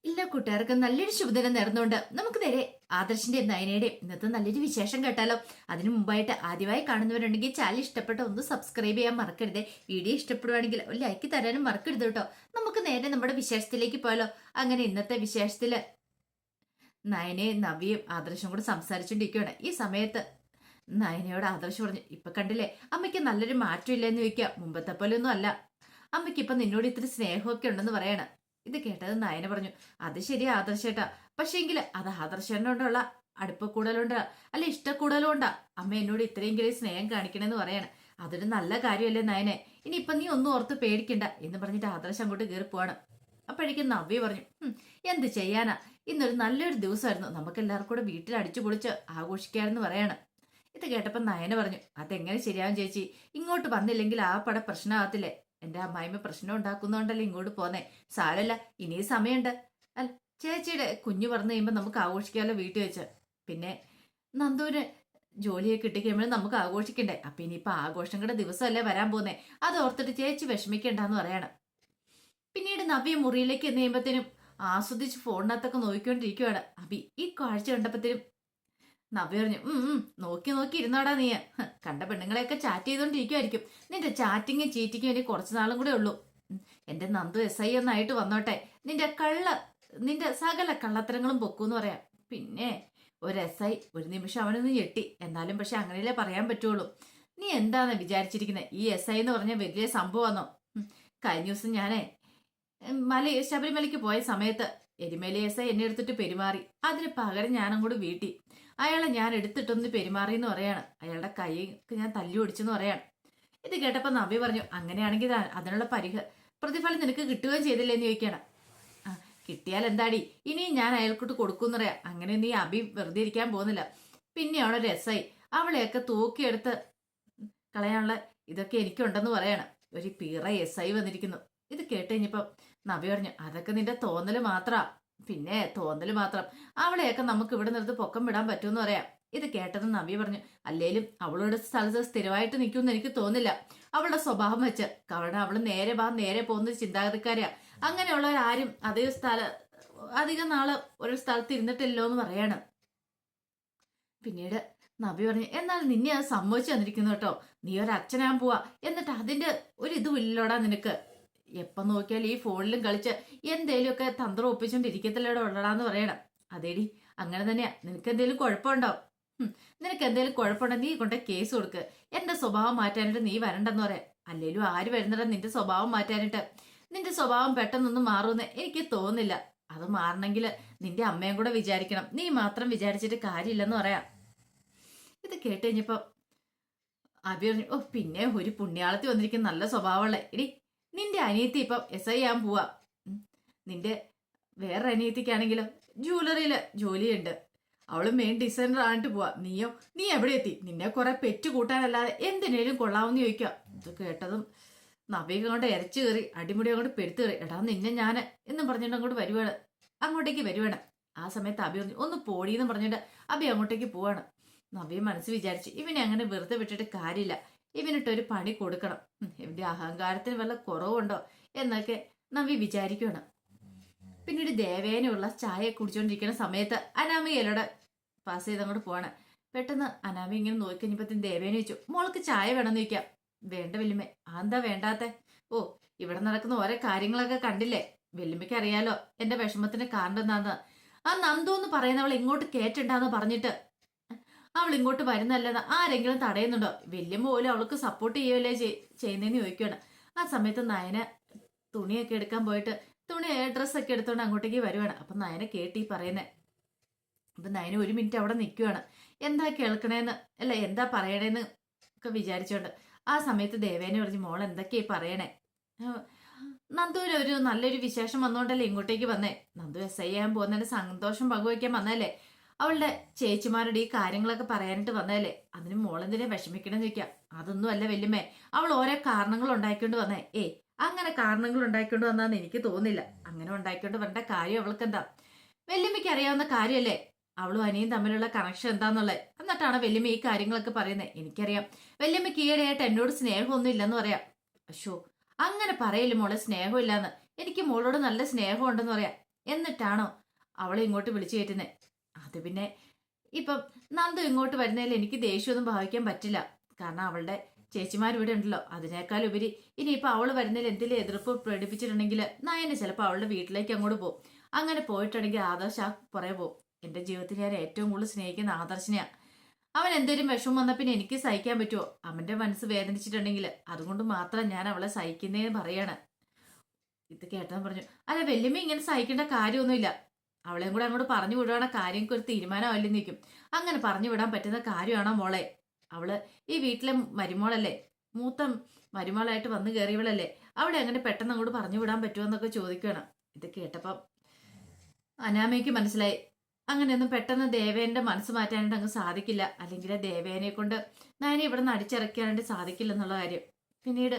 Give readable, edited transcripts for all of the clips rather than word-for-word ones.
ഇല്ല കൂട്ടുകാർക്ക് നല്ലൊരു ശുഭദിനം നേർന്നുകൊണ്ട് നമുക്ക് നേരെ ആദർശിന്റെയും നയനയുടെയും ഇന്നത്തെ നല്ലൊരു വിശേഷം കേട്ടാലോ. അതിനു മുമ്പായിട്ട് ആദ്യമായി കാണുന്നവരുണ്ടെങ്കിൽ ചാനൽ ഇഷ്ടപ്പെട്ട ഒന്ന് സബ്സ്ക്രൈബ് ചെയ്യാൻ മറക്കരുത്. വീഡിയോ ഇഷ്ടപ്പെടുവാണെങ്കിൽ ഒരു ലൈക്ക് തരാനും മറക്കരുത് കേട്ടോ. നമുക്ക് നേരെ നമ്മുടെ വിശേഷത്തിലേക്ക് പോയാലോ. അങ്ങനെ ഇന്നത്തെ വിശേഷത്തില് നയനയും നവിയും ആദർശം കൂടെ സംസാരിച്ചോണ്ടിരിക്കുകയാണ്. ഈ സമയത്ത് നയനയോട് ആദർശം പറഞ്ഞു, ഇപ്പൊ കണ്ടില്ലേ അമ്മയ്ക്ക് നല്ലൊരു മാറ്റം ഇല്ലെന്ന് ചോദിക്കുക. മുമ്പത്തെ പോലെ ഒന്നും അല്ല, അമ്മയ്ക്ക് ഇപ്പൊ നിന്നോട് ഇത്തിരി സ്നേഹമൊക്കെ ഉണ്ടെന്ന് പറയണം. ഇത് കേട്ടത് നയന പറഞ്ഞു, അത് ശരിയാ ആദർശേട്ടാ, പക്ഷേങ്കില് അത് ആദർശനോടുള്ള അടുപ്പ കൂടുതലുണ്ടാ അല്ല ഇഷ്ടക്കൂടുതലുണ്ടാ അമ്മ എന്നോട് ഇത്രയെങ്കിലും സ്നേഹം കാണിക്കണമെന്ന് പറയാണ്. അതൊരു നല്ല കാര്യമല്ലേ നയനെ, ഇനിയിപ്പൊ നീ ഒന്നും ഓർത്ത് പേടിക്കണ്ട എന്ന് പറഞ്ഞിട്ട് ആദർശം അങ്ങോട്ട് കയറി പോവാണ്. അപ്പോഴേക്കും നവ്യ പറഞ്ഞു, എന്ത് ചെയ്യാനാ, ഇന്നൊരു നല്ലൊരു ദിവസമായിരുന്നു, നമുക്ക് എല്ലാവർക്കും കൂടെ വീട്ടിൽ അടിച്ചു പൊളിച്ച് ആഘോഷിക്കാമെന്ന് പറയാണ്. ഇത് കേട്ടപ്പോ നയന പറഞ്ഞു, അതെങ്ങനെ ശരിയാവും ചേച്ചി, ഇങ്ങോട്ട് വന്നില്ലെങ്കിൽ ആ പട പ്രശ്നമാകത്തില്ലേ, എന്റെ അമ്മായിമ്മ പ്രശ്നം ഉണ്ടാക്കുന്നോണ്ടല്ലേ ഇങ്ങോട്ട് പോന്നേ, സാരല്ല ഇനി സമയമുണ്ട്, അല്ല ചേച്ചിയുടെ കുഞ്ഞു പറഞ്ഞു കഴിയുമ്പോ നമുക്ക് ആഘോഷിക്കാമല്ലോ വീട്ടിൽ വെച്ച്. പിന്നെ നന്ദൂര് ജോലിയൊക്കെ കിട്ടിക്കഴിയുമ്പോൾ നമുക്ക് ആഘോഷിക്കണ്ടേ, അപ്പൊ ഇനിയിപ്പൊ ആഘോഷങ്ങളുടെ ദിവസമല്ലേ വരാൻ പോന്നേ, അത് ഓർത്തിട്ട് ചേച്ചി വിഷമിക്കണ്ടെന്ന് പറയണം. പിന്നീട് നവ്യ മുറിയിലേക്ക് എന്ന് കഴിയുമ്പത്തേനും ആസ്വദിച്ച് ഫോണിനകത്തൊക്കെ നോക്കിക്കൊണ്ടിരിക്കുവാണ്. അബി ഈ കാഴ്ച കണ്ടപ്പത്തേനും നവ്യ പറഞ്ഞു, നോക്കി നോക്കി ഇരുന്നാടാ നീ, കണ്ട പെണ്ണുങ്ങളെയൊക്കെ ചാറ്റ് ചെയ്തോണ്ടിരിക്കുമായിരിക്കും, നിന്റെ ചാറ്റിങ്ങും ചീറ്റിങ്ങും ഇനി കുറച്ചു നാളും കൂടെ ഉള്ളൂ. എന്റെ നന്ദു SI ഒന്നായിട്ട് വന്നോട്ടെ, നിന്റെ സകല കള്ളത്തരങ്ങളും പൊക്കൂന്ന് പറയാം. പിന്നെ ഒരു SI ഒരു നിമിഷം അവനൊന്ന് ഞെട്ടി, എന്നാലും പക്ഷെ അങ്ങനെയല്ലേ പറയാൻ പറ്റുള്ളൂ. നീ എന്താന്ന് വിചാരിച്ചിരിക്കുന്നത്, ഈ SI എന്ന് പറഞ്ഞ വലിയ സംഭവമാണോ? കഴിഞ്ഞ ദിവസം ഞാനേ ശബരിമലയ്ക്ക് പോയ സമയത്ത് എരിമേലി SI എന്നെ എടുത്തിട്ട് പെരുമാറി, അതിന് പകരം ഞാൻ അങ്ങോട്ട് വീട്ടി അയാളെ ഞാൻ എടുത്തിട്ടൊന്ന് പെരുമാറി എന്ന് പറയാണ്, അയാളുടെ കൈക്ക് ഞാൻ തല്ലി ഓടിച്ചെന്ന് പറയാണ്. ഇത് കേട്ടപ്പോ നവ്യ പറഞ്ഞു, അങ്ങനെയാണെങ്കിൽ അതിനുള്ള പ്രതിഫലം നിനക്ക് കിട്ടുകയും ചെയ്തില്ലേന്ന് ചോദിക്കണം. ആ കിട്ടിയാൽ എന്താടി, ഇനിയും ഞാൻ അയാൾക്കോട്ട് കൊടുക്കൂന്ന് പറയാം. അങ്ങനെ നീ അഭി വെറുതെ ഇരിക്കാൻ പോകുന്നില്ല, പിന്നെയാണ് ഒരു SI അവളെയൊക്കെ തൂക്കിയെടുത്ത് കളയാനുള്ള ഇതൊക്കെ എനിക്കുണ്ടെന്ന് പറയാണ്. ഒരു പീറ SI വന്നിരിക്കുന്നു. ഇത് കേട്ട് കഴിഞ്ഞപ്പോ നവ്യ പറഞ്ഞു, അതൊക്കെ നിന്റെ തോന്നല് മാത്രാ, പിന്നെ തോന്നല് മാത്രം, അവളെയൊക്കെ നമുക്ക് ഇവിടെ നിർത്തി പൊക്കം വിടാൻ പറ്റുമെന്ന് പറയാം. ഇത് കേട്ടത് നവ്യ പറഞ്ഞു, അല്ലേലും അവളോട് സ്ഥലത്ത് സ്ഥിരമായിട്ട് നിൽക്കുമെന്ന് എനിക്ക് തോന്നില്ല, അവളുടെ സ്വഭാവം വെച്ച്, കാരണം അവള് നേരെ പോകുന്ന ചിന്താഗതിക്കാരാ, അങ്ങനെയുള്ളവരാരും അധികം നാള് ഒരു സ്ഥലത്ത് ഇരുന്നിട്ടില്ലോ എന്ന് പറയാണ്. പിന്നീട് നബി പറഞ്ഞു, എന്നാൽ നിന്നെ അത് സമ്മതിച്ചു തന്നിരിക്കുന്നു കേട്ടോ, നീ ഒരു അച്ഛനാൻ പോവാ, എന്നിട്ട് അതിന്റെ ഒരു ഇതും ഇല്ലോടാ നിനക്ക്, എപ്പൊ നോക്കിയാൽ ഈ ഫോണിലും കളിച്ച് എന്തേലുമൊക്കെ തന്ത്രം ഒപ്പിച്ചോണ്ടിരിക്കത്തില്ലോടെ ഉള്ളടാന്ന് പറയണം. അതേടി അങ്ങനെ തന്നെയാ, നിനക്ക് എന്തേലും കുഴപ്പമുണ്ടോ, നിനക്ക് എന്തേലും കുഴപ്പമുണ്ടോ നീ കൊണ്ട് കേസ് കൊടുക്ക്, എന്റെ സ്വഭാവം മാറ്റാനായിട്ട് നീ വരണ്ടെന്ന് പറയാം. അല്ലേലും ആര് വരുന്നടാ നിന്റെ സ്വഭാവം മാറ്റാനായിട്ട്, നിന്റെ സ്വഭാവം പെട്ടെന്നൊന്നും മാറുമെന്ന് എനിക്ക് തോന്നുന്നില്ല, അത് മാറണമെങ്കിൽ നിന്റെ അമ്മയും കൂടെ വിചാരിക്കണം, നീ മാത്രം വിചാരിച്ചിട്ട് കാര്യമില്ലെന്ന് പറയാം. ഇത് കേട്ട് കഴിഞ്ഞപ്പോ അഭി പറഞ്ഞു, ഓ പിന്നെ ഒരു പുണ്യാളത്തി വന്നിരിക്കുന്ന നല്ല സ്വഭാവമുള്ള എടി, നിന്റെ അനിയത്തി ഇപ്പം SI ആകാൻ പോവാ, നിന്റെ വേറെ അനിയത്തിക്കാണെങ്കിലും ജ്വല്ലറിയില് ജോലിയുണ്ട്, അവള് മെയിൻ ഡിസൈനർ ആയിട്ട് പോവാ, നീ എവിടെ എത്തി, നിന്നെ കുറെ പെറ്റ് കൂട്ടാനല്ലാതെ എന്തിനേലും കൊള്ളാമെന്ന് ചോദിക്കുക. ഇത് കേട്ടതും നവീക കൊണ്ട് ഇരച്ചു കയറി അടിമുടി അങ്ങോട്ട് പെരുത്ത് കയറി, എടാ നിന്നെ ഞാൻ എന്നും പറഞ്ഞിട്ട് അങ്ങോട്ടേക്ക് വരുവാണ്. ആ സമയത്ത് അഭി പറഞ്ഞു, ഒന്ന് പോടീന്ന് പറഞ്ഞിട്ട് അഭി അങ്ങോട്ടേക്ക് പോവാണ്. നവ്യ മനസ്സ് വിചാരിച്ചു, ഇവനെ അങ്ങനെ വെറുതെ വിട്ടിട്ട് കാര്യമില്ല, ഇവനിട്ടൊരു പണി കൊടുക്കണം, ഇവന്റെ അഹങ്കാരത്തിന് വല്ല കുറവുണ്ടോ എന്നൊക്കെ നവ്യ വിചാരിക്കുകയാണ്. പിന്നീട് ദേവേനയുള്ള ചായ കുടിച്ചോണ്ടിരിക്കുന്ന സമയത്ത് അനാമികയിലൂടെ പാസ് ചെയ്ത് അങ്ങോട്ട് പോവാണ്. പെട്ടെന്ന് അനാമി ഇങ്ങനെ നോക്കി കഴിഞ്ഞപ്പത്തിന് ദേവേന ചോദിച്ചു, മോൾക്ക് ചായ വേണമെന്ന് ചോദിക്കാം. വേണ്ട വല്യമ്മേ, എന്താ വേണ്ടാത്തെ, ഓ ഇവിടെ നടക്കുന്ന ഓരോ കാര്യങ്ങളൊക്കെ കണ്ടില്ലേ, വല്യമ്മയ്ക്ക് അറിയാലോ എന്റെ വിഷമത്തിന് കാരണം എന്താന്ന്, ആ നന്ദു എന്ന് പറയുന്നവൾ ഇങ്ങോട്ട് കേട്ടിണ്ടാന്ന് പറഞ്ഞിട്ട് അവൾ ഇങ്ങോട്ട് വരുന്നല്ലെന്ന് ആരെങ്കിലും തടയുന്നുണ്ടോ, വല്യമ്മ പോലും അവൾക്ക് സപ്പോർട്ട് ചെയ്യുകയല്ലേ ചെയ്യുന്നതെന്ന് ചോദിക്കുകയാണ്. ആ സമയത്ത് നയന തുണിയൊക്കെ എടുക്കാൻ പോയിട്ട് ഡ്രസ്സൊക്കെ എടുത്തോണ്ട് അങ്ങോട്ടേക്ക് വരുവാണ്. അപ്പൊ നയന കേട്ടി പറയുന്നേ. അപ്പൊ നയന ഒരു മിനിറ്റ് അവിടെ നിൽക്കുവാണ്, എന്താ കേൾക്കണേന്ന് അല്ല എന്താ പറയണേന്ന് ഒക്കെ വിചാരിച്ചോണ്ട്. ആ സമയത്ത് ദേവേനെ പറഞ്ഞു, മോൾ എന്തൊക്കെയാ പറയണേ, നന്ദുവിന് ഒരു നല്ലൊരു വിശേഷം വന്നോണ്ടല്ലേ ഇങ്ങോട്ടേക്ക് വന്നേ, നന്ദു SI ചെയ്യാൻ പോകുന്നതിന്റെ സന്തോഷം പങ്കുവയ്ക്കാൻ വന്നല്ലേ, അവളുടെ ചേച്ചിമാരുടെ ഈ കാര്യങ്ങളൊക്കെ പറയാനായിട്ട് വന്നതല്ലേ, അതിന് മോളെന്തിനെ വിഷമിക്കണമെന്ന് ചോദിക്കാം. അതൊന്നും അല്ല വല്യമ്മേ, അവൾ ഓരോ കാരണങ്ങൾ ഉണ്ടാക്കിക്കൊണ്ട് വന്നേ, അങ്ങനെ കാരണങ്ങൾ ഉണ്ടാക്കിക്കൊണ്ട് വന്നാന്ന് എനിക്ക് തോന്നില്ല, അങ്ങനെ ഉണ്ടാക്കിക്കൊണ്ട് വരേണ്ട കാര്യം അവൾക്ക് എന്താ, വല്യമ്മയ്ക്ക് അറിയാവുന്ന കാര്യമല്ലേ അവളും അനിയും തമ്മിലുള്ള കണക്ഷൻ എന്താന്നുള്ളത്, എന്നിട്ടാണ് വല്യമ്മ ഈ കാര്യങ്ങളൊക്കെ പറയുന്നത്. എനിക്കറിയാം വല്യമ്മയ്ക്ക് ഈയിടെയായിട്ട് എന്നോട് സ്നേഹമൊന്നും ഇല്ലെന്ന് പറയാം. അശോ അങ്ങനെ പറയില്ല മോളെ, സ്നേഹമില്ലാന്ന്, എനിക്ക് മോളോട് നല്ല സ്നേഹം ഉണ്ടെന്ന് പറയാം. എന്നിട്ടാണോ അവളെ ഇങ്ങോട്ട് വിളിച്ചു കയറ്റുന്നത്? അത് പിന്നെ ഇപ്പം നന്ദു ഇങ്ങോട്ട് വരുന്നതിൽ എനിക്ക് ദേഷ്യമൊന്നും ഭാവിക്കാൻ പറ്റില്ല. കാരണം അവളുടെ ചേച്ചിമാർ ഇവിടെ ഉണ്ടല്ലോ. അതിനേക്കാൾ ഉപരി ഇനിയിപ്പോൾ അവൾ വരുന്നതിൽ എന്തെങ്കിലും എതിർപ്പ് പ്രകടിപ്പിച്ചിട്ടുണ്ടെങ്കിൽ നയന് ചിലപ്പോൾ അവളുടെ വീട്ടിലേക്ക് അങ്ങോട്ട് പോകും. അങ്ങനെ പോയിട്ടുണ്ടെങ്കിൽ ആദർശ് ആ പുറകെ പോകും. എൻ്റെ ജീവിതത്തിൽ ഞാൻ ഏറ്റവും കൂടുതൽ സ്നേഹിക്കുന്ന ആദർശിനെയാണ്. അവൻ എന്തെങ്കിലും വിഷമം വന്നാൽ പിന്നെ എനിക്ക് സഹിക്കാൻ പറ്റുമോ? അവൻ്റെ മനസ്സ് വേദനിച്ചിട്ടുണ്ടെങ്കിൽ അതുകൊണ്ട് മാത്രം ഞാൻ അവളെ സഹിക്കുന്നേ പറയാണ്. ഇത് കേട്ടാൻ പറഞ്ഞു, അല്ല വല്യമ്മ ഇങ്ങനെ സഹിക്കേണ്ട കാര്യമൊന്നുമില്ല. അവളെയും കൂടെ അങ്ങോട്ട് പറഞ്ഞു വിടുവാണ കാര്യങ്ങൾക്ക് ഒരു തീരുമാനമല്ലെന്ന് നിൽക്കും. അങ്ങനെ പറഞ്ഞു വിടാൻ പറ്റുന്ന കാര്യമാണോ മോളെ? അവള് ഈ വീട്ടിലെ മരുമോളല്ലേ, മൂത്ത മരുമോളായിട്ട് വന്നു കയറിയവളല്ലേ, അവിടെ അങ്ങനെ പെട്ടെന്ന് അങ്ങോട്ട് പറഞ്ഞു വിടാൻ പറ്റുമോ എന്നൊക്കെ ചോദിക്കുകയാണ്. ഇത് കേട്ടപ്പം അനാമയ്ക്ക് മനസ്സിലായി, അങ്ങനെയൊന്നും പെട്ടെന്ന് ദേവേന്റെ മനസ്സ് മാറ്റാനായിട്ട് അങ്ങ് സാധിക്കില്ല. അല്ലെങ്കിൽ ദേവേനെ കൊണ്ട് നയനെ ഇവിടെ നിന്ന് അടിച്ചിറക്കാനായിട്ട് സാധിക്കില്ല എന്നുള്ള കാര്യം. പിന്നീട്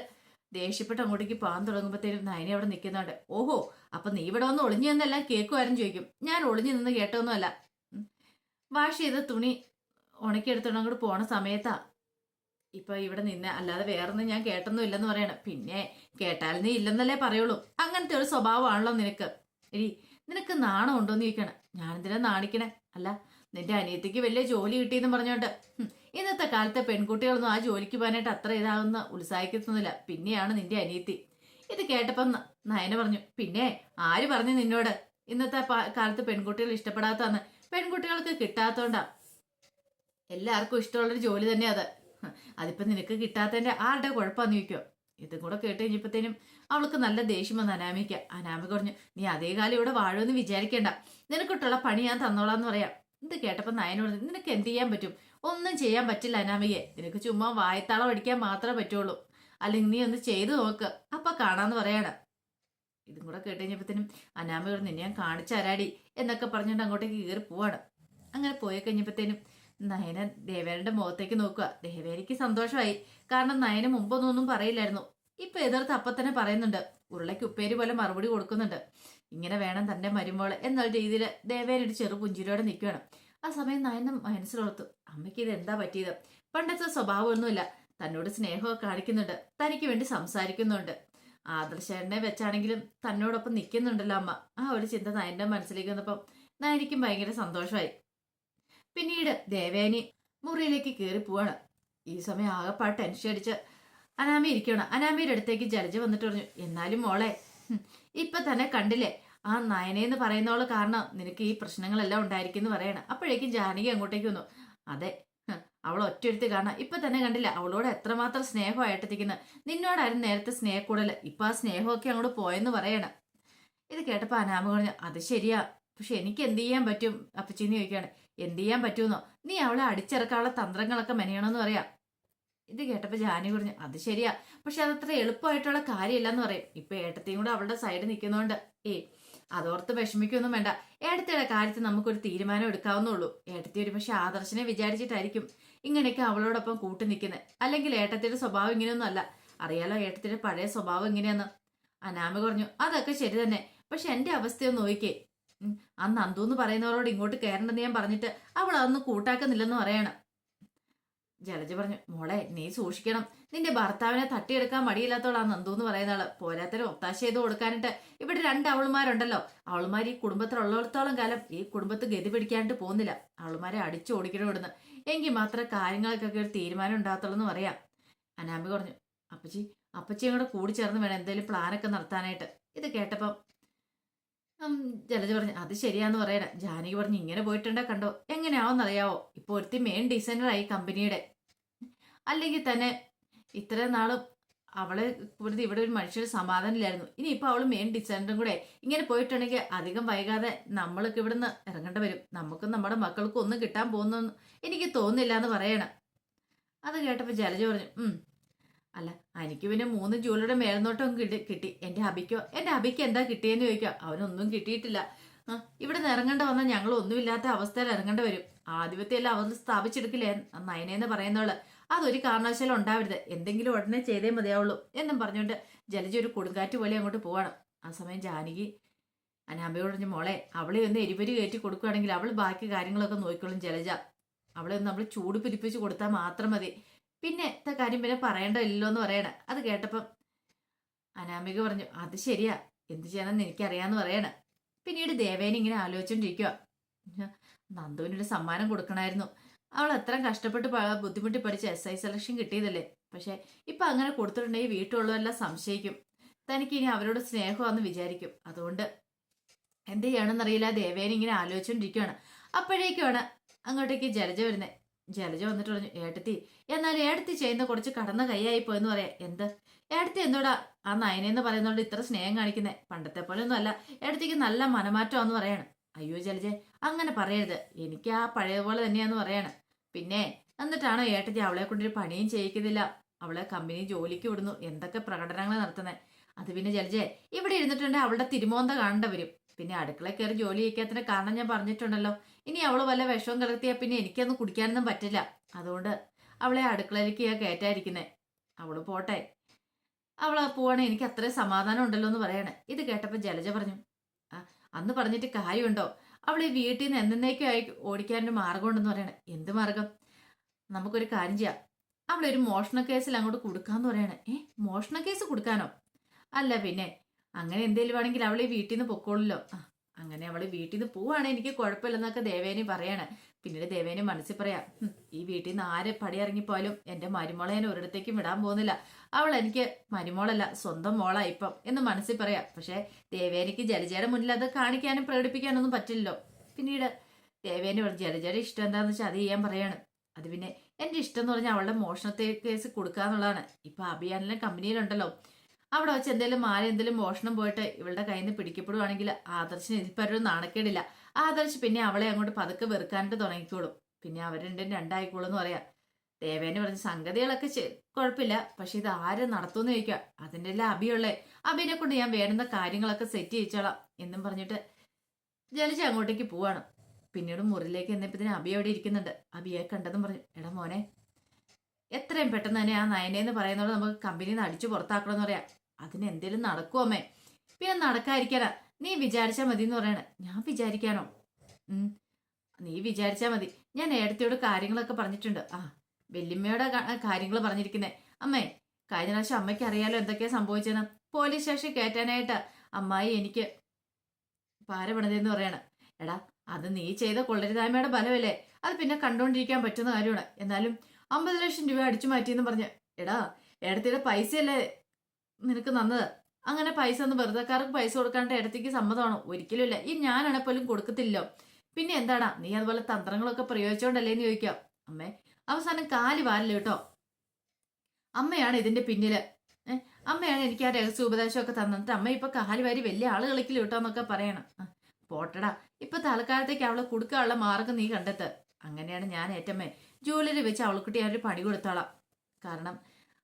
ദേഷ്യപ്പെട്ട് അങ്ങോട്ടേക്ക് പോകാൻ തുടങ്ങുമ്പോഴത്തേനും നയനെ അവിടെ നിൽക്കുന്നുണ്ട്. ഓഹോ, അപ്പൊ നീ ഇവിടെ വന്ന് ഒളിഞ്ഞു നിന്നെല്ലാം കേൾക്കുമായിരുന്നു ചോദിക്കും. ഞാൻ ഒളിഞ്ഞു നിന്ന് കേട്ടൊന്നുമല്ല. വാഷ് ചെയ്ത തുണി ഉണക്കിയെടുത്തോണ്ട് അങ്ങോട്ട് പോണ സമയത്താ ഇപ്പൊ ഇവിടെ നിന്നെ, അല്ലാതെ വേറൊന്നും ഞാൻ കേട്ടൊന്നും ഇല്ലെന്ന് പറയണം. പിന്നെ കേട്ടാൽ നീ ഇല്ലെന്നല്ലേ പറയുള്ളൂ. അങ്ങനത്തെ ഒരു സ്വഭാവമാണല്ലോ നിനക്ക്. എടി നിനക്ക് നാണം ഉണ്ടോന്ന് ചോദിക്കണം. ഞാനെന്തിനാ നാണിക്കണേ? അല്ല നിന്റെ അനിയത്തിക്ക് വലിയ ജോലി കിട്ടിയെന്ന് പറഞ്ഞോണ്ട് ഇന്നത്തെ കാലത്തെ പെൺകുട്ടികളൊന്നും ആ ജോലിക്ക് പോകാനായിട്ട് അത്ര ഇതാകുന്ന ഉത്സാഹിക്കുന്നില്ല. പിന്നെയാണ് നിന്റെ അനിയത്തി. ഇത് കേട്ടപ്പം നയന പറഞ്ഞു, പിന്നെ ആര് പറഞ്ഞു നിന്നോട് ഇന്നത്തെ കാലത്ത് പെൺകുട്ടികൾ ഇഷ്ടപ്പെടാത്തന്ന്? പെൺകുട്ടികൾക്ക് കിട്ടാത്തോണ്ടാ. എല്ലാവർക്കും ഇഷ്ടമുള്ളൊരു ജോലി തന്നെ അത്. അതിപ്പോ നിനക്ക് കിട്ടാത്തതിന്റെ ആരുടെ കുഴപ്പമാന്ന് ചോദിക്കോ? ഇതും കൂടെ കേട്ട് കഴിഞ്ഞപ്പോഴത്തേനും അവൾക്ക് നല്ല ദേഷ്യം വന്ന് അനാമിക്ക. അനാമിക പറഞ്ഞു, നീ അതേ കാലം ഇവിടെ വാഴുമെന്ന് വിചാരിക്കേണ്ട. നിനക്കിട്ടുള്ള പണി ഞാൻ തന്നോളാന്ന് പറയാം. ഇത് കേട്ടപ്പോ നയനോട്, നിനക്ക് എന്ത് ചെയ്യാൻ പറ്റും? ഒന്നും ചെയ്യാൻ പറ്റില്ല അനാമികയെ. നിനക്ക് ചുമ്മാ വായത്താളം അടിക്കാൻ മാത്രമേ പറ്റുള്ളൂ. അല്ലെങ്കിൽ നീ ഒന്ന് ചെയ്തു നോക്ക്, അപ്പൊ കാണാന്ന് പറയാണ്. ഇതും കൂടെ കേട്ട് കഴിഞ്ഞപ്പോഴത്തേനും അനാമിക പറഞ്ഞു, നിന്നെ ഞാൻ കാണിച്ചരാടി എന്നൊക്കെ പറഞ്ഞുകൊണ്ട് അങ്ങോട്ടേക്ക് കയറി പോവാണ്. അങ്ങനെ പോയി കഴിഞ്ഞപ്പോഴത്തേനും നയന ദേവേനയുടെ മുഖത്തേക്ക് നോക്കുക. ദേവേനയ്ക്ക് സന്തോഷമായി. കാരണം നയന മുമ്പൊന്നും പറയില്ലായിരുന്നു. ഇപ്പൊ എതിർത്ത് അപ്പൊ തന്നെ പറയുന്നുണ്ട്. ഉരുളയ്ക്ക് ഉപ്പേരി പോലെ മറുപടി കൊടുക്കുന്നുണ്ട്. ഇങ്ങനെ വേണം തന്റെ മരുമോള് എന്നുള്ള രീതിയിൽ ദേവേനൊരു ചെറു പുഞ്ചിരിയോടെ നിൽക്കുകയാണ്. ആ സമയം നയന മനസ്സിലോർത്തു, അമ്മയ്ക്ക് ഇത് എന്താ പറ്റിയത്? പണ്ടത്തെ സ്വഭാവമൊന്നുമില്ല. തന്നോട് സ്നേഹമൊക്കെ കാണിക്കുന്നുണ്ട്, തനിക്ക് വേണ്ടി സംസാരിക്കുന്നുണ്ട്. ആദർശനെ വെച്ചാണെങ്കിലും തന്നോടൊപ്പം നിൽക്കുന്നുണ്ടല്ലോ അമ്മ. ആ ഒരു ചിന്ത നയന്റെ മനസ്സിലേക്ക് വന്നപ്പം നയനിക്കും ഭയങ്കര സന്തോഷമായി. പിന്നീട് ദേവേനി മുറിയിലേക്ക് കയറി പോവാണ്. ഈ സമയം ആകെപ്പാട് ടെൻഷൻ അടിച്ച് അനാമി ഇരിക്കുകയാണ്. അനാമിയുടെ അടുത്തേക്ക് ജലജ വന്നിട്ട് പറഞ്ഞു, എന്നാലും മോളെ ഇപ്പൊ തന്നെ കണ്ടില്ലേ, ആ നയനേന്ന് പറയുന്നവള് കാരണം നിനക്ക് ഈ പ്രശ്നങ്ങളെല്ലാം ഉണ്ടായിരിക്കും പറയണം. അപ്പോഴേക്കും ജാനകി അങ്ങോട്ടേക്ക് വന്നു. അതെ, അവൾ ഒറ്റയെടുത്ത് കാണാം. ഇപ്പൊ തന്നെ കണ്ടില്ല അവളോട് എത്രമാത്രം സ്നേഹമായിട്ടെത്തിക്കുന്നത്. നിന്നോടായിരുന്നു നേരത്തെ സ്നേഹക്കൂടൽ, ഇപ്പൊ ആ സ്നേഹമൊക്കെ അങ്ങോട്ട് പോയെന്ന് പറയണം. ഇത് കേട്ടപ്പോ അനാമ പറഞ്ഞു, അത് ശരിയാ, പക്ഷെ എനിക്ക് എന്ത് ചെയ്യാൻ പറ്റും അപ്പച്ചീന്ന് ചോദിക്കുകയാണ്. എന്ത് ചെയ്യാൻ പറ്റുമെന്നോ? നീ അവളെ അടിച്ചിറക്കാനുള്ള തന്ത്രങ്ങളൊക്കെ മെനയണമെന്ന് പറയാം. ഇത് കേട്ടപ്പോ ജാനി പറഞ്ഞു, അത് ശരിയാ, പക്ഷെ അതത്ര എളുപ്പമായിട്ടുള്ള കാര്യമില്ലെന്ന് പറയും. ഇപ്പൊ ഏട്ടത്തെയും കൂടെ അവളുടെ സൈഡ് നിൽക്കുന്നോണ്ട് അതോർത്ത് വിഷമിക്കൊന്നും വേണ്ട. ഏട്ടത്തിയുടെ കാര്യത്തിൽ നമുക്കൊരു തീരുമാനം എടുക്കാവുന്നുള്ളൂ. ഏട്ടത്തി ഒരു പക്ഷെ ആദർശനെ വിചാരിച്ചിട്ടായിരിക്കും ഇങ്ങനെയൊക്കെ അവളോടൊപ്പം കൂട്ടി നിൽക്കുന്നത്. അല്ലെങ്കിൽ ഏട്ടത്തിയുടെ സ്വഭാവം ഇങ്ങനെയൊന്നും അല്ല. അറിയാലോ ഏട്ടത്തിന്റെ പഴയ സ്വഭാവം എങ്ങനെയാന്ന്. അനാമ പറഞ്ഞു, അതൊക്കെ ശരി തന്നെ, പക്ഷെ എന്റെ അവസ്ഥയൊന്ന് നോക്കിക്കേ. ആ നന്ദു എന്ന് പറയുന്നവരോട് ഇങ്ങോട്ട് കയറണ്ടെന്ന് ഞാൻ പറഞ്ഞിട്ട് അവൾ അതൊന്നും കൂട്ടാക്കുന്നില്ലെന്ന് പറയാണ്. ജലജ പറഞ്ഞു, മോളെ നീ സൂക്ഷിക്കണം. നിന്റെ ഭർത്താവിനെ തട്ടിയെടുക്കാൻ മടിയില്ലാത്തോളാ നന്ദു എന്ന് പറയുന്ന ആള്. പോരാത്തിന് ഒത്താശ ചെയ്ത് കൊടുക്കാനിട്ട് ഇവിടെ 2 അവളുമാരുണ്ടല്ലോ. അവളുമാർ ഈ കുടുംബത്തിലുള്ളിടത്തോളം കാലം ഈ കുടുംബത്ത് ഗതി പിടിക്കാനായിട്ട് പോകുന്നില്ല. അവളുമാരെ അടിച്ചു ഓടിക്കണം ഇവിടുന്ന്. എങ്കിൽ മാത്രമേ കാര്യങ്ങൾക്കൊക്കെ ഒരു തീരുമാനം ഉണ്ടാകത്തുള്ളൂ എന്ന് പറയാം. അനാമി പറഞ്ഞു, അപ്പച്ചിയും കൂടെ കൂടി ചേർന്ന് വേണം എന്തെങ്കിലും പ്ലാനൊക്കെ നടത്താനായിട്ട്. ഇത് കേട്ടപ്പം ജലജ പറഞ്ഞു, അത് ശരിയാന്ന് പറയണ. ജാനകി പറഞ്ഞു, ഇങ്ങനെ പോയിട്ടുണ്ടോ കണ്ടോ, എങ്ങനെയാവെന്നറിയാവോ? ഇപ്പൊ ഒരുത്തി മെയിൻ ഡിസൈനറായി കമ്പനിയുടെ. അല്ലെങ്കിൽ തന്നെ ഇത്രയും നാളും അവളെ ഇവിടെ ഒരു മനുഷ്യന് സമാധാനമില്ലായിരുന്നു. ഇനി ഇപ്പൊ അവള് മെയിൻ ഡിസൈനറും കൂടെ ഇങ്ങനെ പോയിട്ടുണ്ടെങ്കിൽ അധികം വൈകാതെ നമ്മൾക്ക് ഇവിടുന്ന് ഇറങ്ങേണ്ടി വരും. നമുക്കും നമ്മുടെ മക്കൾക്കും ഒന്നും കിട്ടാൻ പോകുന്നു എനിക്ക് തോന്നുന്നില്ല എന്ന് പറയണം. അത് കേട്ടപ്പോ ജലജ പറഞ്ഞു, അല്ല എനിക്ക് പിന്നെ 3 ജോലിയുടെ മേൽനോട്ടം കിട്ടി. എന്റെ അബിക്ക് എന്താ കിട്ടിയെന്ന് ചോദിക്കുക. അവനൊന്നും കിട്ടിയിട്ടില്ല. ഇവിടെ നിന്ന് ഇറങ്ങേണ്ട വന്നാൽ ഞങ്ങൾ ഒന്നുമില്ലാത്ത അവസ്ഥയിൽ ഇറങ്ങേണ്ടി വരും. ആധിപത്യം എല്ലാം അവർ സ്ഥാപിച്ചെടുക്കില്ലേ നയനേന്ന് പറയുന്നവള്. അതൊരു കാരണവശാലും ഉണ്ടാവരുത്. എന്തെങ്കിലും ഉടനെ ചെയ്തേ മതിയാവുള്ളൂ എന്നും പറഞ്ഞുകൊണ്ട് ജലജ ഒരു കൊടുങ്കാറ്റ് പോലെ അങ്ങോട്ട് പോവാണ്. ആ സമയം ജാനകി അനാമയോട് പറഞ്ഞു, മോളെ അവളെ ഒന്ന് എരിപരി കയറ്റി കൊടുക്കുകയാണെങ്കിൽ അവൾ ബാക്കി കാര്യങ്ങളൊക്കെ നോക്കിക്കോളും ജലജ. അവളെ ഒന്ന് നമ്മൾ ചൂട് പിടിപ്പിച്ച് കൊടുത്താൽ മാത്രം മതി. പിന്നത്തെ കാര്യം പിന്നെ പറയേണ്ടല്ലോ എന്ന് പറയണ. അത് കേട്ടപ്പം അനാമിക പറഞ്ഞു, അത് ശരിയാ, എന്ത് ചെയ്യണമെന്ന് എനിക്കറിയാന്ന് പറയണ. പിന്നീട് ദേവേനെ ഇങ്ങനെ ആലോചിച്ചോണ്ടിരിക്കുക. നന്ദുവിനൊരു സമ്മാനം കൊടുക്കണമായിരുന്നു. അവൾ എത്ര കഷ്ടപ്പെട്ട് ബുദ്ധിമുട്ടി പഠിച്ച് SI സെലക്ഷൻ കിട്ടിയതല്ലേ. പക്ഷെ ഇപ്പൊ അങ്ങനെ കൊടുത്തിട്ടുണ്ടെങ്കിൽ വീട്ടിലുള്ളവരെല്ലാം സംശയിക്കും. തനിക്ക് ഇനി അവരോട് സ്നേഹമാണെന്ന് വിചാരിക്കും. അതുകൊണ്ട് എന്ത് ചെയ്യണമെന്നറിയില്ല. ദേവേനെ ഇങ്ങനെ ആലോചിച്ചോണ്ടിരിക്കുകയാണ്. അപ്പോഴേക്കുമാണ് അങ്ങോട്ടേക്ക് ജലജ വരുന്നത്. ജലജ വന്നിട്ട് പറഞ്ഞു, ഏട്ടത്തി, എന്നാൽ ഏട്ടത്തി ചെയ്യുന്ന കുറച്ച് കടന്ന കൈയായി പോയെന്ന് പറയാം. എന്ത് ഏട്ടത്തി എന്തോടാ ആ നയനെന്ന് പറയുന്നോണ്ട് ഇത്ര സ്നേഹം കാണിക്കുന്നേ? പണ്ടത്തെ പോലെ ഒന്നും അല്ല, ഏട്ടത്തിക്ക് നല്ല മനമാറ്റമാന്ന് പറയാണ്. അയ്യോ ജലജെ, അങ്ങനെ പറയരുത്, എനിക്ക് ആ പഴയ പോലെ തന്നെയാന്ന് പറയാണ്. പിന്നെ എന്നിട്ടാണോ ഏട്ടത്തി അവളെ കൊണ്ടൊരു പണിയും ചെയ്യിക്കുന്നില്ല, അവളെ കമ്പനി ജോലിക്ക് വിടുന്നു, എന്തൊക്കെ പ്രകടനങ്ങൾ നടത്തുന്നത്? അത് പിന്നെ ജലജെ, ഇവിടെ ഇരുന്നിട്ടുണ്ടെ അവളുടെ തിരുമോന്ത കാണേണ്ട വരും. പിന്നെ അടുക്കള കയറി ജോലി ചെയ്യിക്കാത്തതിന്റെ കാരണം ഞാൻ പറഞ്ഞിട്ടുണ്ടല്ലോ. ഇനി അവള് വല്ല വിഷവും കലർത്തിയാൽ പിന്നെ എനിക്കൊന്നും കുടിക്കാനൊന്നും പറ്റില്ല. അതുകൊണ്ട് അവളെ അടുക്കളയിലേക്ക് ഞാൻ കയറ്റായിരിക്കുന്നേ. അവള് പോട്ടെ, അവള് പോവാണെ എനിക്ക് അത്രയും സമാധാനം ഉണ്ടല്ലോ എന്ന് പറയണേ. ഇത് കേട്ടപ്പോൾ ജലജ പറഞ്ഞു, ആ അന്ന് പറഞ്ഞിട്ട് കാര്യമുണ്ടോ? അവൾ ഈ വീട്ടിൽ നിന്ന് എന്നേക്കായി ഓടിക്കാനൊരു മാർഗം ഉണ്ടെന്ന് പറയണേ. എന്ത് മാർഗം? നമുക്കൊരു കാര്യം ചെയ്യാം, അവളൊരു മോഷണ കേസിൽ അങ്ങോട്ട് കൊടുക്കാന്ന് പറയണേ. മോഷണ കേസ് കൊടുക്കാനോ? അല്ല പിന്നെ അങ്ങനെ എന്തേലും ആണെങ്കിൽ അവൾ ഈ വീട്ടിൽ നിന്ന് പൊക്കോളല്ലോ. അങ്ങനെ അവള് വീട്ടിൽ നിന്ന് പോവാണെങ്കിൽ എനിക്ക് കുഴപ്പമില്ലെന്നൊക്കെ ദേവേനി പറയാണ്. പിന്നീട് ദേവേനി മനസ്സിൽ പറയാം, ഈ വീട്ടിൽ നിന്ന് ആര് പടിയിറങ്ങിപ്പോയാലും എന്റെ മരുമോളെ ഞാൻ ഒരിടത്തേക്കും വിടാൻ പോകുന്നില്ല. അവൾ എനിക്ക് മരുമോളല്ല, സ്വന്തം മോളാ ഇപ്പം എന്ന് മനസ്സിൽ പറയാം. പക്ഷെ ദേവേനിക്ക് ജലജയുടെ മുന്നിൽ അത് കാണിക്കാനും പ്രകടിപ്പിക്കാനൊന്നും പറ്റില്ലല്ലോ. പിന്നീട് ദേവേനി പറഞ്ഞു, ജലജയുടെ ഇഷ്ടം എന്താന്ന് വെച്ചാൽ അത് ചെയ്യാൻ പറയാണ്. അത് പിന്നെ എന്റെ ഇഷ്ടം എന്ന് പറഞ്ഞാൽ അവളുടെ മോഷണത്തെ കേസ് കൊടുക്കാന്നുള്ളതാണ്. ഇപ്പൊ അഭിയാനിലെ കമ്പനിയിലുണ്ടല്ലോ, അവിടെ വെച്ച് എന്തെങ്കിലും എന്തെങ്കിലും മോഷണം പോയിട്ട് ഇവളുടെ കയ്യിൽ നിന്ന് പിടിക്കപ്പെടുവാണെങ്കിൽ ആദർശിന് ഇതിപ്പോ നാണക്കേടില്ല. ആദർശ് പിന്നെ അവളെ അങ്ങോട്ട് പതുക്കെ വെറുക്കാനായിട്ട് തുടങ്ങിക്കോളും. പിന്നെ അവർ രണ്ടും രണ്ടായിക്കോളും എന്ന് പറയാം. ദേവേനെ പറഞ്ഞ സംഗതികളൊക്കെ കുഴപ്പമില്ല, പക്ഷെ ഇത് ആര് നടത്തുമെന്ന് ചോദിക്കുക. അതിൻ്റെ എല്ലാം അഭിയുള്ളേ, അഭിനെ കൊണ്ട് ഞാൻ വേണ്ടുന്ന കാര്യങ്ങളൊക്കെ സെറ്റ് ചെയ്യിച്ചോളാം എന്നും പറഞ്ഞിട്ട് ജലജ അങ്ങോട്ടേക്ക് പോവാണ്. പിന്നീട് മുറിയിലേക്ക് എന്നപ്പത്തിന് അബി അവിടെ ഇരിക്കുന്നുണ്ട്. അബിയെ കണ്ടതും പറഞ്ഞു, എടാ മോനെ, എത്രയും പെട്ടെന്ന് തന്നെ ആ നയനെന്ന് പറയുന്നത് നമുക്ക് കമ്പനിയിൽ നിന്ന് അടിച്ചു പുറത്താക്കണമെന്ന് പറയാം. അതിന് എന്തേലും നടക്കുമോ അമ്മേ? പിന്നെ നടക്കാതിരിക്കാനാ, നീ വിചാരിച്ചാൽ മതി എന്ന് പറയണേ. ഞാൻ വിചാരിക്കാനോ? നീ വിചാരിച്ചാൽ മതി. ഞാൻ ഏടത്തിയോട് കാര്യങ്ങളൊക്കെ പറഞ്ഞിട്ടുണ്ട്. വല്യമ്മയുടെ കാര്യങ്ങൾ പറഞ്ഞിരിക്കുന്നേ. അമ്മേ, കഴിഞ്ഞ പ്രാവശ്യം അമ്മയ്ക്ക് അറിയാലോ എന്തൊക്കെയാ സംഭവിച്ചെന്ന്. പോലീസ് സ്റ്റേഷൻ കയറ്റാനായിട്ട് അമ്മായി എനിക്ക് പാര പണിതെന്ന് പറയണം. എടാ, അത് നീ ചെയ്ത കൊള്ളരുതായ്മയുടെ ബലമല്ലേ, അത് പിന്നെ കണ്ടുകൊണ്ടിരിക്കാൻ പറ്റുന്ന കാര്യമാണ്. എന്നാലും 50 ലക്ഷം രൂപ അടിച്ചു മാറ്റിയെന്ന് പറഞ്ഞ്, എടാ ഏടത്തിയുടെ പൈസയല്ലേ നിനക്ക് നന്നത്. അങ്ങനെ പൈസ ഒന്ന് വെറുതെക്കാർക്ക് പൈസ കൊടുക്കാണ്ട് ഏടത്തിക്ക് സമ്മതമാണോ? ഒരിക്കലും ഇല്ല. ഈ ഞാനാണെ പോലും കൊടുക്കത്തില്ലോ. പിന്നെ എന്താടാ നീ അതുപോലെ തന്ത്രങ്ങളൊക്കെ പ്രയോഗിച്ചോണ്ടല്ലേ എന്ന് ചോദിക്കാം. അമ്മേ, അവസാനം കാലി വാരില്ല കേട്ടോ. അമ്മയാണ് ഇതിന്റെ പിന്നില്. അമ്മയാണ് എനിക്ക് ആ രഹസ്യ ഉപദേശമൊക്കെ തന്നിട്ട് അമ്മ ഇപ്പൊ കാലി വാരി വലിയ ആള് കളിക്കില്ല കേട്ടോ എന്നൊക്കെ പറയണം. പോട്ടടാ, ഇപ്പൊ തൽക്കാലത്തേക്ക് അവളെ കൊടുക്കാനുള്ള മാർഗം നീ കണ്ടെത്ത്. അങ്ങനെയാണ് ഞാൻ ഏറ്റമ്മേ ജൂവലറി വെച്ച് അവൾക്കുട്ടി ഞാനൊരു പണി കൊടുത്തോളാം. കാരണം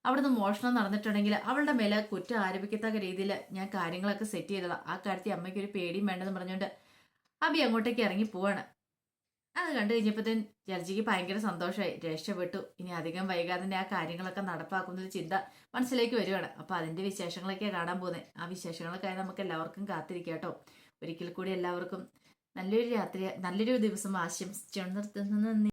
അവിടുന്ന് മോഷണം നടന്നിട്ടുണ്ടെങ്കിൽ അവളുടെ മേലെ കുറ്റം ആരോപിക്കത്തക്ക രീതിയിൽ ഞാൻ കാര്യങ്ങളൊക്കെ സെറ്റ് ചെയ്തതാ. ആ കാര്യത്തിൽ അമ്മയ്ക്ക് ഒരു പേടിയും വേണ്ടെന്ന് പറഞ്ഞുകൊണ്ട് അബി അങ്ങോട്ടേക്ക് ഇറങ്ങി പോവാണ്. അത് കണ്ടു കഴിഞ്ഞപ്പോഴത്തേന് ജലജിക്ക് ഭയങ്കര സന്തോഷമായി. രക്ഷപ്പെട്ടു. ഇനി അധികം വൈകാതെ ആ കാര്യങ്ങളൊക്കെ നടപ്പാക്കുന്നൊരു ചിന്ത മനസ്സിലേക്ക് വരുവാണ്. അപ്പൊ അതിന്റെ വിശേഷങ്ങളൊക്കെ കാണാൻ പോകുന്നത്. ആ വിശേഷങ്ങളൊക്കെ നമുക്ക് എല്ലാവർക്കും കാത്തിരിക്കാം കേട്ടോ. ഒരിക്കൽ കൂടി എല്ലാവർക്കും നല്ലൊരു ദിവസം ആശംസിച്ചു നിർത്തുന്നു. നന്ദി.